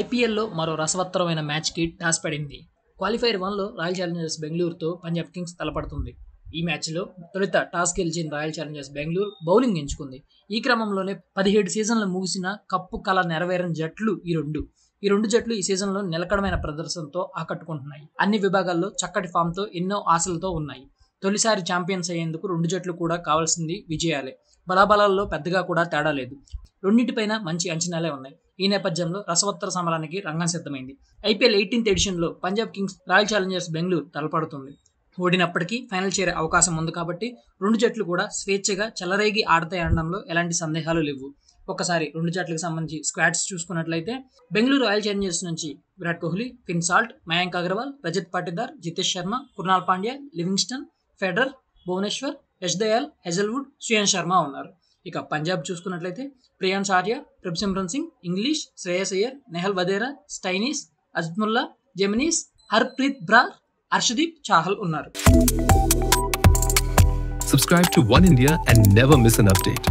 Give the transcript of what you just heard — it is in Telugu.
ఐపీఎల్లో మరో రసవత్తరమైన మ్యాచ్కి టాస్ పడింది. క్వాలిఫైర్ 1లో రాయల్ ఛాలెంజర్స్ బెంగళూరుతో పంజాబ్ కింగ్స్ తలపడుతుంది. ఈ మ్యాచ్లో తొలుత టాస్ గెలిచిన రాయల్ ఛాలెంజర్స్ బెంగళూరు బౌలింగ్ ఎంచుకుంది. ఈ క్రమంలోనే 17 సీజన్లు ముగిసిన కప్పు కల నెరవేరని జట్లు ఈ రెండు జట్లు ఈ సీజన్లో నిలకడమైన ప్రదర్శనతో ఆకట్టుకుంటున్నాయి. అన్ని విభాగాల్లో చక్కటి ఫామ్తో ఎన్నో ఆశలతో ఉన్నాయి. తొలిసారి ఛాంపియన్స్ అయ్యేందుకు రెండు జట్లు కూడా కావాల్సింది విజయాలే. బలాబలాల్లో పెద్దగా కూడా తేడా లేదు. రెండింటిపైన మంచి అంచనాలే ఉన్నాయి. ఈ నేపథ్యంలో రసవత్తర సమరానికి రంగం సిద్ధమైంది. ఐపీఎల్ 18th ఎడిషన్లో Punjab Kings Royal Challengers Bengaluru తలపడుతుంది. ఓడినప్పటికీ ఫైనల్ చేరే అవకాశం ఉంది కాబట్టి రెండు జట్లు కూడా స్వేచ్ఛగా చెలరేగి ఆడతాయనడంలో ఎలాంటి సందేహాలు లేవు. ఒకసారి రెండు జట్లకు సంబంధించి స్క్వాడ్స్ చూసుకున్నట్లయితే బెంగళూరు రాయల్ ఛాలెంజర్స్ నుంచి Virat Kohli, Phil Salt, Mayank Agarwal, Rajat Patidar, Jitesh Sharma, Krunal Pandya, Livingstone, ఫెడరర్, భువనేశ్వర్, యష్ దయాల్, హెజల్వుడ్, శ్రేయాన్ శర్మ ఉన్నారు. ఇక పంజాబ్ చూసుకున్నట్లయితే Priyansh Arya, Prabhsimran Singh, Inglis, Shreyas Iyer, Nehal Wadhera, Stoinis, Azmatullah, Jamieson, Harpreet Brar, Arshdeep Chahal ఉన్నారు. Subscribe to One India and never miss an update.